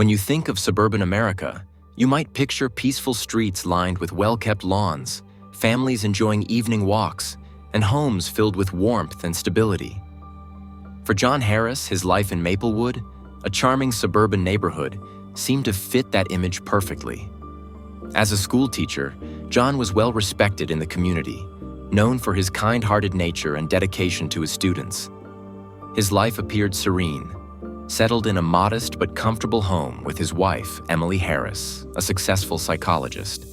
When you think of suburban America, you might picture peaceful streets lined with well-kept lawns, families enjoying evening walks, and homes filled with warmth and stability. For John Harris, his life in Maplewood, a charming suburban neighborhood, seemed to fit that image perfectly. As a school teacher, John was well respected in the community, known for his kind-hearted nature and dedication to his students. His life appeared serene, settled in a modest but comfortable home with his wife, Emily Harris, a successful psychologist.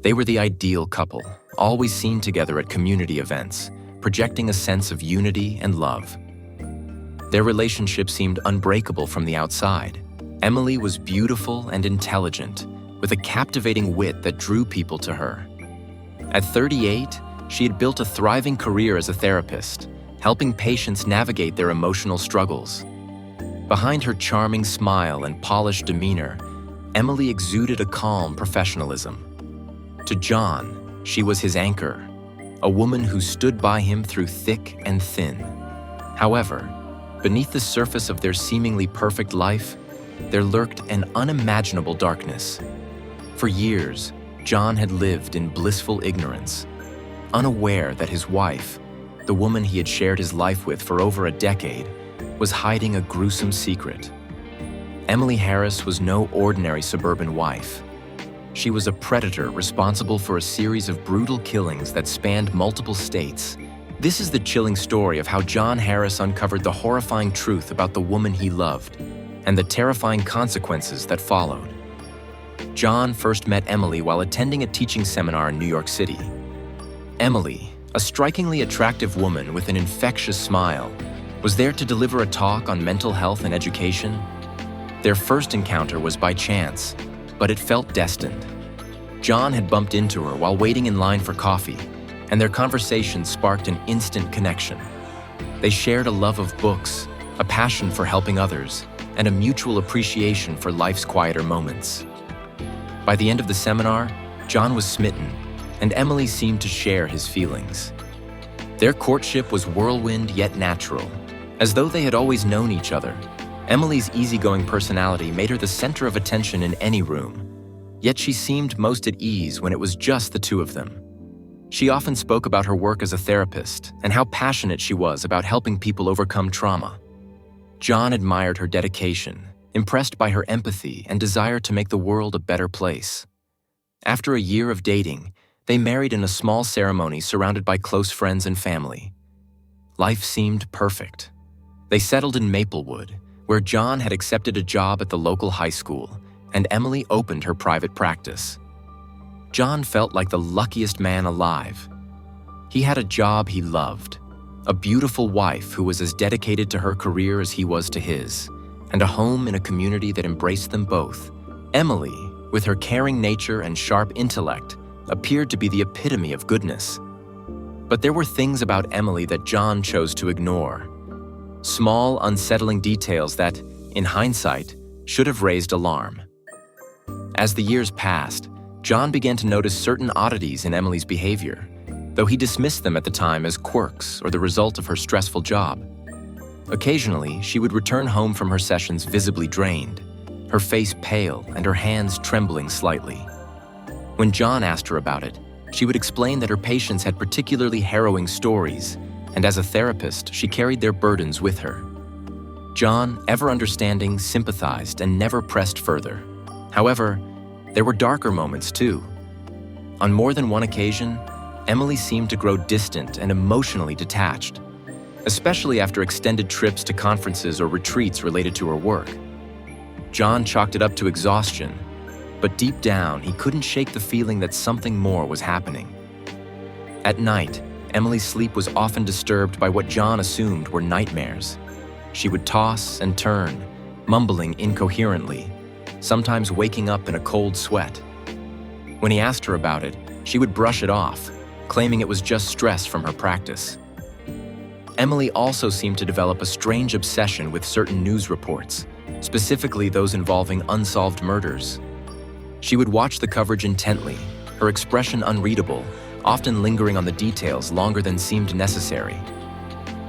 They were the ideal couple, always seen together at community events, projecting a sense of unity and love. Their relationship seemed unbreakable from the outside. Emily was beautiful and intelligent, with a captivating wit that drew people to her. At 38, she had built a thriving career as a therapist, helping patients navigate their emotional struggles. Behind her charming smile and polished demeanor, Emily exuded a calm professionalism. To John, she was his anchor, a woman who stood by him through thick and thin. However, beneath the surface of their seemingly perfect life, there lurked an unimaginable darkness. For years, John had lived in blissful ignorance, unaware that his wife, the woman he had shared his life with for over a decade, was hiding a gruesome secret. Emily Harris was no ordinary suburban wife. She was a predator responsible for a series of brutal killings that spanned multiple states. This is the chilling story of how John Harris uncovered the horrifying truth about the woman he loved and the terrifying consequences that followed. John first met Emily while attending a teaching seminar in New York City. Emily, a strikingly attractive woman with an infectious smile, was there to deliver a talk on mental health and education. Their first encounter was by chance, but it felt destined. John had bumped into her while waiting in line for coffee, and their conversation sparked an instant connection. They shared a love of books, a passion for helping others, and a mutual appreciation for life's quieter moments. By the end of the seminar, John was smitten, and Emily seemed to share his feelings. Their courtship was whirlwind yet natural, as though they had always known each other. Emily's easygoing personality made her the center of attention in any room, yet she seemed most at ease when it was just the two of them. She often spoke about her work as a therapist and how passionate she was about helping people overcome trauma. John admired her dedication, impressed by her empathy and desire to make the world a better place. After a year of dating, they married in a small ceremony surrounded by close friends and family. Life seemed perfect. They settled in Maplewood, where John had accepted a job at the local high school, and Emily opened her private practice. John felt like the luckiest man alive. He had a job he loved, a beautiful wife who was as dedicated to her career as he was to his, and a home in a community that embraced them both. Emily, with her caring nature and sharp intellect, appeared to be the epitome of goodness. But there were things about Emily that John chose to ignore. Small, unsettling details that, in hindsight, should have raised alarm. As the years passed, John began to notice certain oddities in Emily's behavior, though he dismissed them at the time as quirks or the result of her stressful job. Occasionally, she would return home from her sessions visibly drained, her face pale and her hands trembling slightly. When John asked her about it, she would explain that her patients had particularly harrowing stories, and as a therapist, she carried their burdens with her. John, ever understanding, sympathized and never pressed further. However, there were darker moments too. On more than one occasion, Emily seemed to grow distant and emotionally detached, especially after extended trips to conferences or retreats related to her work. John chalked it up to exhaustion, but deep down, he couldn't shake the feeling that something more was happening. At night, Emily's sleep was often disturbed by what John assumed were nightmares. She would toss and turn, mumbling incoherently, sometimes waking up in a cold sweat. When he asked her about it, she would brush it off, claiming it was just stress from her practice. Emily also seemed to develop a strange obsession with certain news reports, specifically those involving unsolved murders. She would watch the coverage intently, her expression unreadable, often lingering on the details longer than seemed necessary.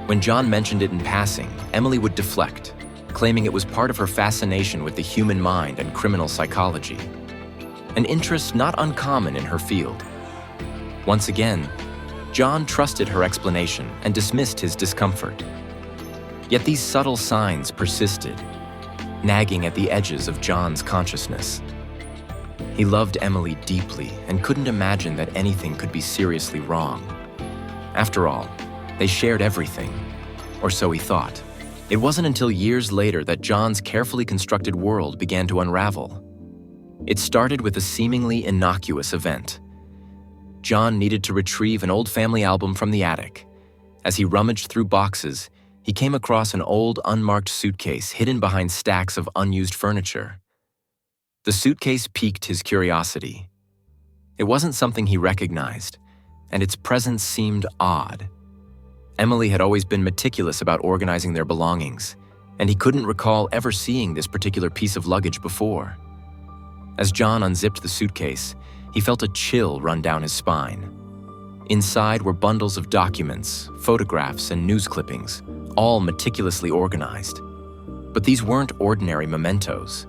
When John mentioned it in passing, Emily would deflect, claiming it was part of her fascination with the human mind and criminal psychology, an interest not uncommon in her field. Once again, John trusted her explanation and dismissed his discomfort. Yet these subtle signs persisted, nagging at the edges of John's consciousness. He loved Emily deeply and couldn't imagine that anything could be seriously wrong. After all, they shared everything, or so he thought. It wasn't until years later that John's carefully constructed world began to unravel. It started with a seemingly innocuous event. John needed to retrieve an old family album from the attic. As he rummaged through boxes, he came across an old, unmarked suitcase hidden behind stacks of unused furniture. The suitcase piqued his curiosity. It wasn't something he recognized, and its presence seemed odd. Emily had always been meticulous about organizing their belongings, and he couldn't recall ever seeing this particular piece of luggage before. As John unzipped the suitcase, he felt a chill run down his spine. Inside were bundles of documents, photographs, and news clippings, all meticulously organized. But these weren't ordinary mementos.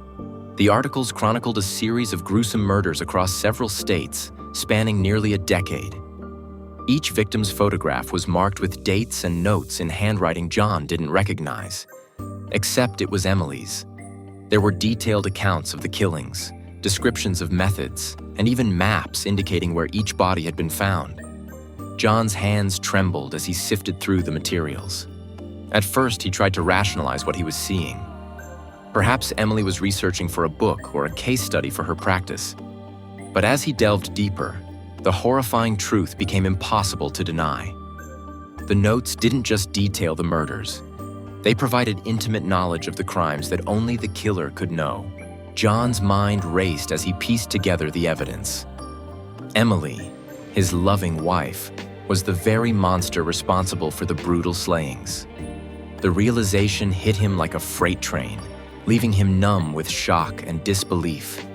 The articles chronicled a series of gruesome murders across several states, spanning nearly a decade. Each victim's photograph was marked with dates and notes in handwriting John didn't recognize. Except it was Emily's. There were detailed accounts of the killings, descriptions of methods, and even maps indicating where each body had been found. John's hands trembled as he sifted through the materials. At first, he tried to rationalize what he was seeing. Perhaps Emily was researching for a book or a case study for her practice. But as he delved deeper, the horrifying truth became impossible to deny. The notes didn't just detail the murders. They provided intimate knowledge of the crimes that only the killer could know. John's mind raced as he pieced together the evidence. Emily, his loving wife, was the very monster responsible for the brutal slayings. The realization hit him like a freight train, leaving him numb with shock and disbelief.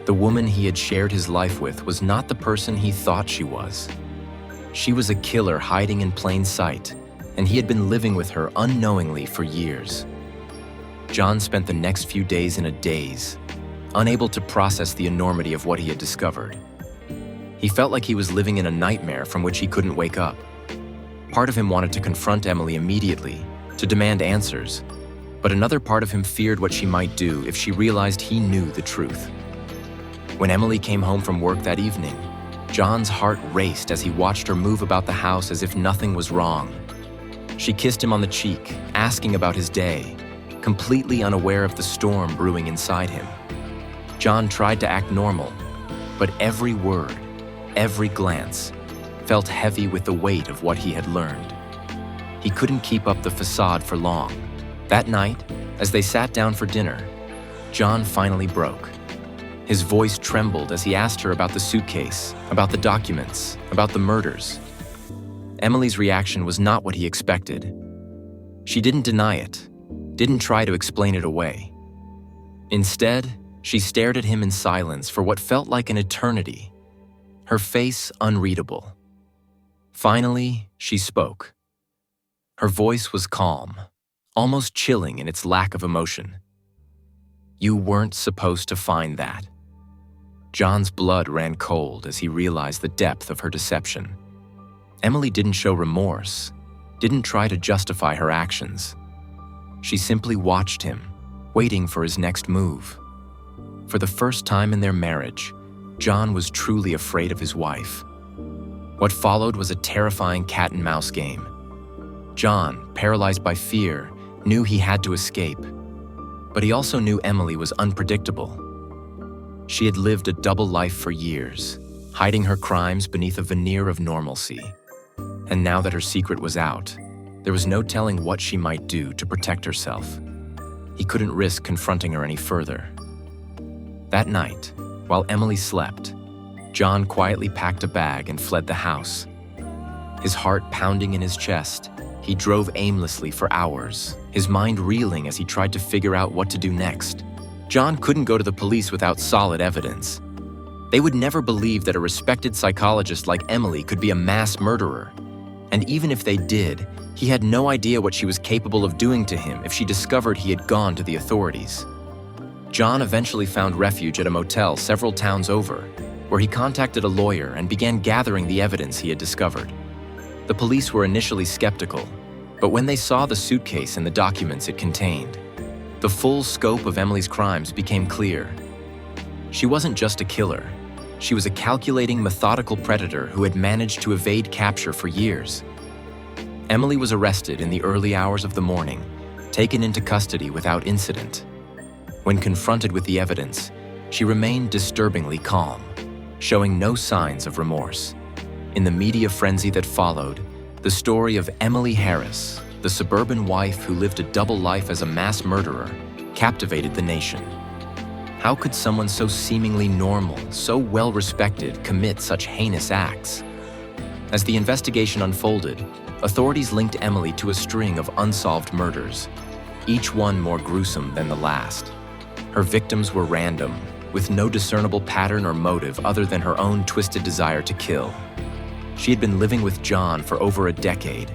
The woman he had shared his life with was not the person he thought she was. She was a killer hiding in plain sight, and he had been living with her unknowingly for years. John spent the next few days in a daze, unable to process the enormity of what he had discovered. He felt like he was living in a nightmare from which he couldn't wake up. Part of him wanted to confront Emily immediately, to demand answers, but another part of him feared what she might do if she realized he knew the truth. When Emily came home from work that evening, John's heart raced as he watched her move about the house as if nothing was wrong. She kissed him on the cheek, asking about his day, completely unaware of the storm brewing inside him. John tried to act normal, but every word, every glance, felt heavy with the weight of what he had learned. He couldn't keep up the facade for long. That night, as they sat down for dinner, John finally broke. His voice trembled as he asked her about the suitcase, about the documents, about the murders. Emily's reaction was not what he expected. She didn't deny it, didn't try to explain it away. Instead, she stared at him in silence for what felt like an eternity, her face unreadable. Finally, she spoke. Her voice was calm, almost chilling in its lack of emotion. "You weren't supposed to find that." John's blood ran cold as he realized the depth of her deception. Emily didn't show remorse, didn't try to justify her actions. She simply watched him, waiting for his next move. For the first time in their marriage, John was truly afraid of his wife. What followed was a terrifying cat-and-mouse game. John, paralyzed by fear, knew he had to escape. But he also knew Emily was unpredictable. She had lived a double life for years, hiding her crimes beneath a veneer of normalcy. And now that her secret was out, there was no telling what she might do to protect herself. He couldn't risk confronting her any further. That night, while Emily slept, John quietly packed a bag and fled the house. His heart pounding in his chest, he drove aimlessly for hours, his mind reeling as he tried to figure out what to do next. John couldn't go to the police without solid evidence. They would never believe that a respected psychologist like Emily could be a mass murderer. And even if they did, He had no idea what she was capable of doing to him if she discovered he had gone to the authorities. John eventually found refuge at a motel several towns over, where he contacted a lawyer and began gathering the evidence he had discovered. The police were initially skeptical, but when they saw the suitcase and the documents it contained, the full scope of Emily's crimes became clear. She wasn't just a killer. She was a calculating, methodical predator who had managed to evade capture for years. Emily was arrested in the early hours of the morning, taken into custody without incident. When confronted with the evidence, she remained disturbingly calm, showing no signs of remorse. In the media frenzy that followed, the story of Emily Harris, the suburban wife who lived a double life as a mass murderer, captivated the nation. How could someone so seemingly normal, so well-respected, commit such heinous acts? As the investigation unfolded, authorities linked Emily to a string of unsolved murders, each one more gruesome than the last. Her victims were random, with no discernible pattern or motive other than her own twisted desire to kill. She had been living with John for over a decade,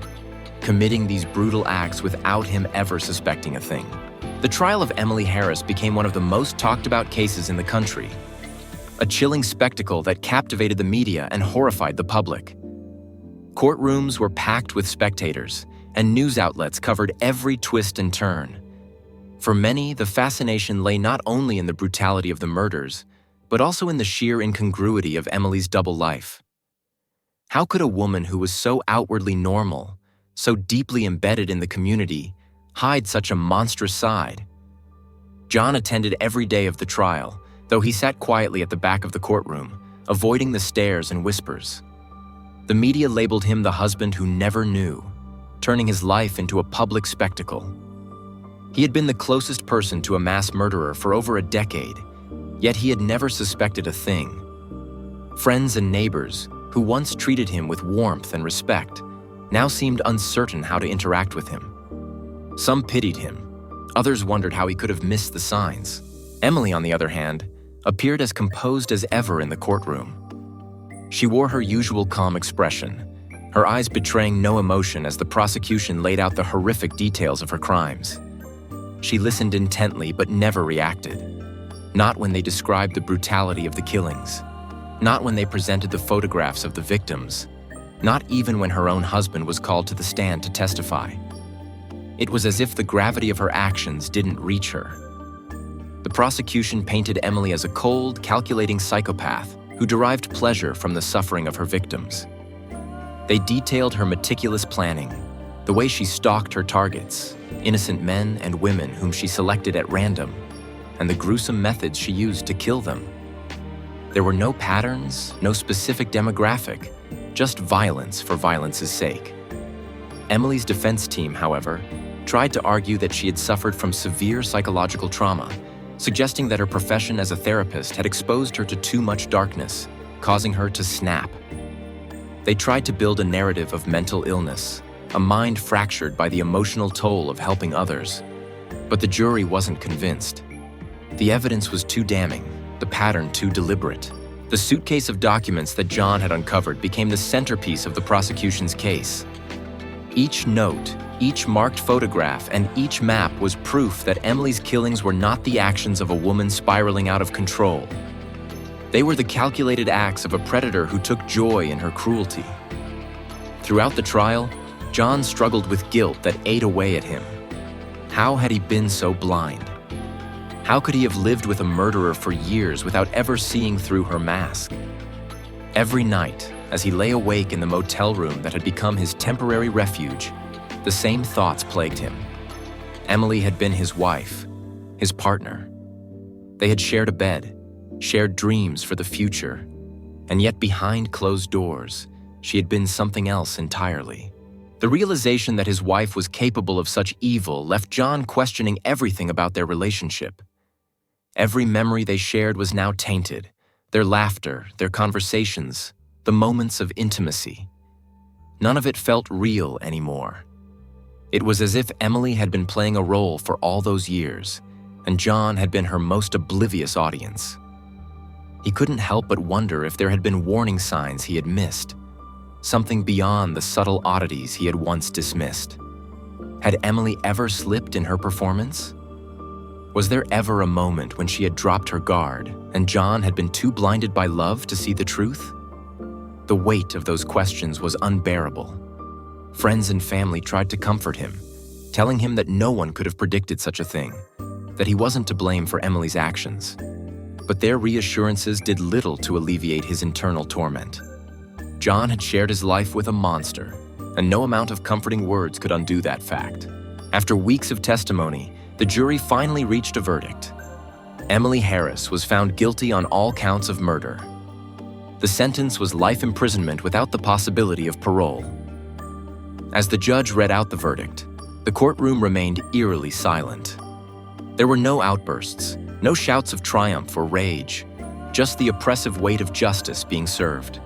committing these brutal acts without him ever suspecting a thing. The trial of Emily Harris became one of the most talked about cases in the country, a chilling spectacle that captivated the media and horrified the public. Courtrooms were packed with spectators, and news outlets covered every twist and turn. For many, the fascination lay not only in the brutality of the murders, but also in the sheer incongruity of Emily's double life. How could a woman who was so outwardly normal, so deeply embedded in the community, hide such a monstrous side? John attended every day of the trial, though he sat quietly at the back of the courtroom, avoiding the stares and whispers. The media labeled him the husband who never knew, turning his life into a public spectacle. He had been the closest person to a mass murderer for over a decade, yet he had never suspected a thing. Friends and neighbors, who once treated him with warmth and respect, now seemed uncertain how to interact with him. Some pitied him, others wondered how he could have missed the signs. Emily, on the other hand, appeared as composed as ever in the courtroom. She wore her usual calm expression, her eyes betraying no emotion as the prosecution laid out the horrific details of her crimes. She listened intently but never reacted. Not when they described the brutality of the killings. Not when they presented the photographs of the victims. Not even when her own husband was called to the stand to testify. It was as if the gravity of her actions didn't reach her. The prosecution painted Emily as a cold, calculating psychopath who derived pleasure from the suffering of her victims. They detailed her meticulous planning, the way she stalked her targets, innocent men and women whom she selected at random, and the gruesome methods she used to kill them. There were no patterns, no specific demographic, just violence for violence's sake. Emily's defense team, however, tried to argue that she had suffered from severe psychological trauma, suggesting that her profession as a therapist had exposed her to too much darkness, causing her to snap. They tried to build a narrative of mental illness, a mind fractured by the emotional toll of helping others. But the jury wasn't convinced. The evidence was too damning, the pattern too deliberate. The suitcase of documents that John had uncovered became the centerpiece of the prosecution's case. Each note, each marked photograph, and each map was proof that Emily's killings were not the actions of a woman spiraling out of control. They were the calculated acts of a predator who took joy in her cruelty. Throughout the trial, John struggled with guilt that ate away at him. How had he been so blind? How could he have lived with a murderer for years without ever seeing through her mask? Every night, as he lay awake in the motel room that had become his temporary refuge, the same thoughts plagued him. Emily had been his wife, his partner. They had shared a bed, shared dreams for the future, and yet behind closed doors, she had been something else entirely. The realization that his wife was capable of such evil left John questioning everything about their relationship. Every memory they shared was now tainted, their laughter, their conversations, the moments of intimacy. None of it felt real anymore. It was as if Emily had been playing a role for all those years, and John had been her most oblivious audience. He couldn't help but wonder if there had been warning signs he had missed, something beyond the subtle oddities he had once dismissed. Had Emily ever slipped in her performance? Was there ever a moment when she had dropped her guard and John had been too blinded by love to see the truth? The weight of those questions was unbearable. Friends and family tried to comfort him, telling him that no one could have predicted such a thing, that he wasn't to blame for Emily's actions. But their reassurances did little to alleviate his internal torment. John had shared his life with a monster, and no amount of comforting words could undo that fact. After weeks of testimony, the jury finally reached a verdict. Emily Harris was found guilty on all counts of murder. The sentence was life imprisonment without the possibility of parole. As the judge read out the verdict, the courtroom remained eerily silent. There were no outbursts, no shouts of triumph or rage, just the oppressive weight of justice being served.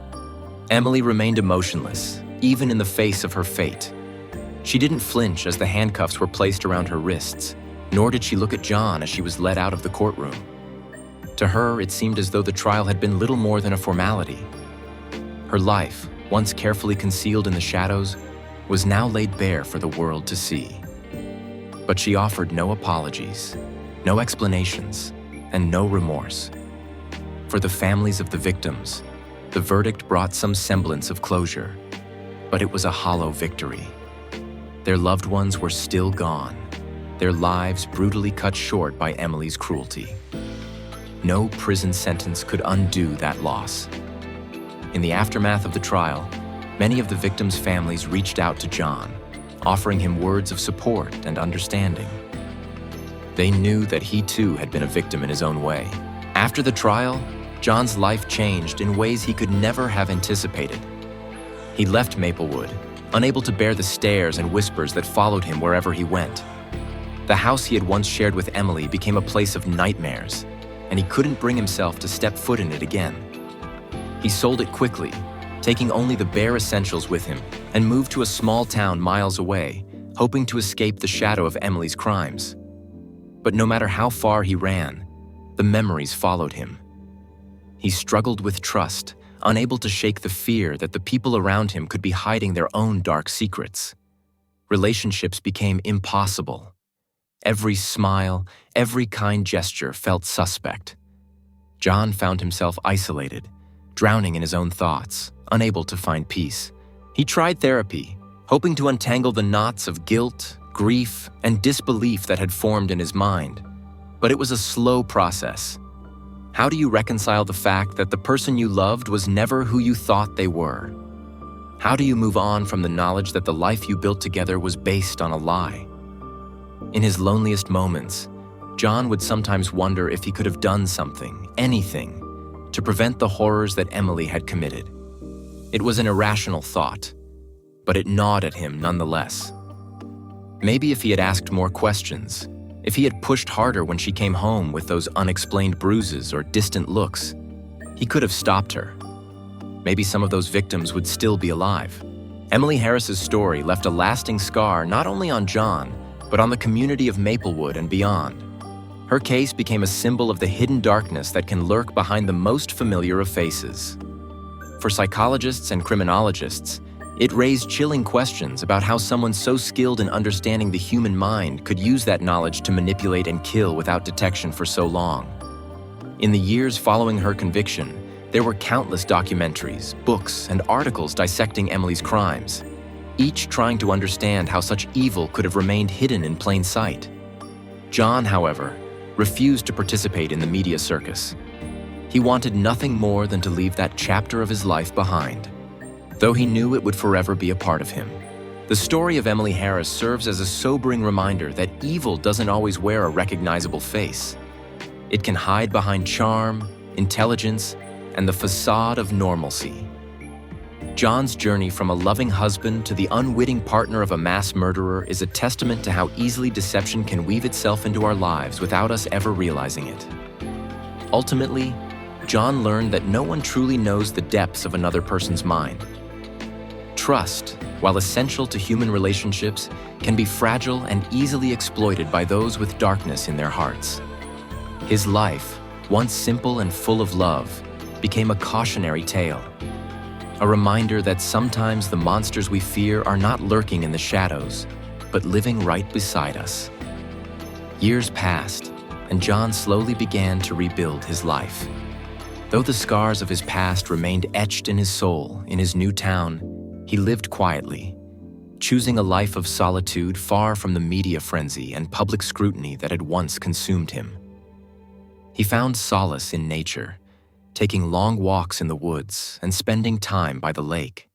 Emily remained emotionless, even in the face of her fate. She didn't flinch as the handcuffs were placed around her wrists, nor did she look at John as she was led out of the courtroom. To her, it seemed as though the trial had been little more than a formality. Her life, once carefully concealed in the shadows, was now laid bare for the world to see. But she offered no apologies, no explanations, and no remorse. For the families of the victims, the verdict brought some semblance of closure, but it was a hollow victory. Their loved ones were still gone, their lives brutally cut short by Emily's cruelty. No prison sentence could undo that loss. In the aftermath of the trial, many of the victims' families reached out to John, offering him words of support and understanding. They knew that he too had been a victim in his own way. After the trial, John's life changed in ways he could never have anticipated. He left Maplewood, unable to bear the stares and whispers that followed him wherever he went. The house he had once shared with Emily became a place of nightmares, and he couldn't bring himself to step foot in it again. He sold it quickly, taking only the bare essentials with him, and moved to a small town miles away, hoping to escape the shadow of Emily's crimes. But no matter how far he ran, the memories followed him. He struggled with trust, unable to shake the fear that the people around him could be hiding their own dark secrets. Relationships became impossible. Every smile, every kind gesture felt suspect. John found himself isolated, drowning in his own thoughts, unable to find peace. He tried therapy, hoping to untangle the knots of guilt, grief, and disbelief that had formed in his mind. But it was a slow process. How do you reconcile the fact that the person you loved was never who you thought they were? How do you move on from the knowledge that the life you built together was based on a lie? In his loneliest moments, John would sometimes wonder if he could have done something, anything, to prevent the horrors that Emily had committed. It was an irrational thought, but it gnawed at him nonetheless. Maybe if he had asked more questions, if he had pushed harder when she came home with those unexplained bruises or distant looks, he could have stopped her. Maybe some of those victims would still be alive. Emily Harris's story left a lasting scar not only on John, but on the community of Maplewood and beyond. Her case became a symbol of the hidden darkness that can lurk behind the most familiar of faces. For psychologists and criminologists, it raised chilling questions about how someone so skilled in understanding the human mind could use that knowledge to manipulate and kill without detection for so long. In the years following her conviction, there were countless documentaries, books, and articles dissecting Emily's crimes, each trying to understand how such evil could have remained hidden in plain sight. John, however, refused to participate in the media circus. He wanted nothing more than to leave that chapter of his life behind, though he knew it would forever be a part of him. The story of Emily Harris serves as a sobering reminder that evil doesn't always wear a recognizable face. It can hide behind charm, intelligence, and the facade of normalcy. John's journey from a loving husband to the unwitting partner of a mass murderer is a testament to how easily deception can weave itself into our lives without us ever realizing it. Ultimately, John learned that no one truly knows the depths of another person's mind. Trust, while essential to human relationships, can be fragile and easily exploited by those with darkness in their hearts. His life, once simple and full of love, became a cautionary tale. a reminder that sometimes the monsters we fear are not lurking in the shadows, but living right beside us. Years passed, and John slowly began to rebuild his life. Though the scars of his past remained etched in his soul in his new town, he lived quietly, choosing a life of solitude far from the media frenzy and public scrutiny that had once consumed him. He found solace in nature, taking long walks in the woods and spending time by the lake.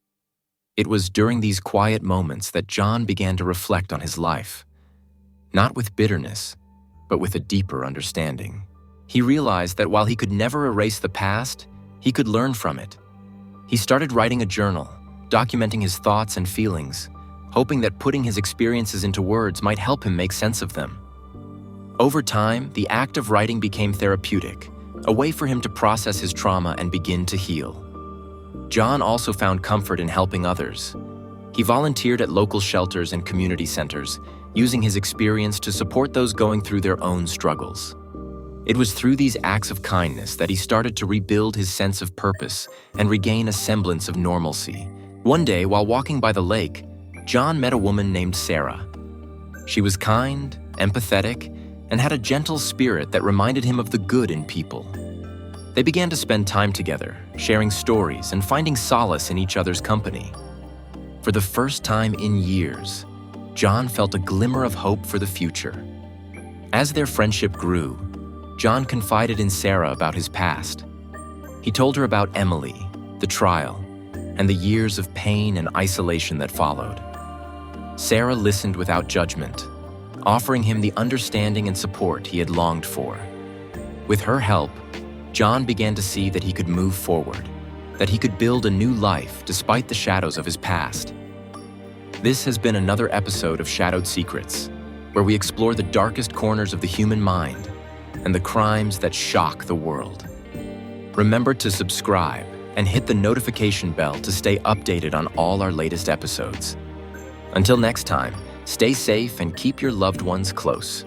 It was during these quiet moments that John began to reflect on his life, not with bitterness, but with a deeper understanding. He realized that while he could never erase the past, he could learn from it. He started writing a journal, documenting his thoughts and feelings, hoping that putting his experiences into words might help him make sense of them. Over time, the act of writing became therapeutic, a way for him to process his trauma and begin to heal. John also found comfort in helping others. He volunteered at local shelters and community centers, using his experience to support those going through their own struggles. It was through these acts of kindness that he started to rebuild his sense of purpose and regain a semblance of normalcy. One day, while walking by the lake, John met a woman named Sarah. She was kind, empathetic, and had a gentle spirit that reminded him of the good in people. They began to spend time together, sharing stories and finding solace in each other's company. For the first time in years, John felt a glimmer of hope for the future. As their friendship grew, John confided in Sarah about his past. He told her about Emily, the trial, and the years of pain and isolation that followed. Sarah listened without judgment, offering him the understanding and support he had longed for. With her help, John began to see that he could move forward, that he could build a new life despite the shadows of his past. This has been another episode of Shadowed Secrets, where we explore the darkest corners of the human mind and the crimes that shock the world. Remember to subscribe and hit the notification bell to stay updated on all our latest episodes. Until next time, stay safe and keep your loved ones close.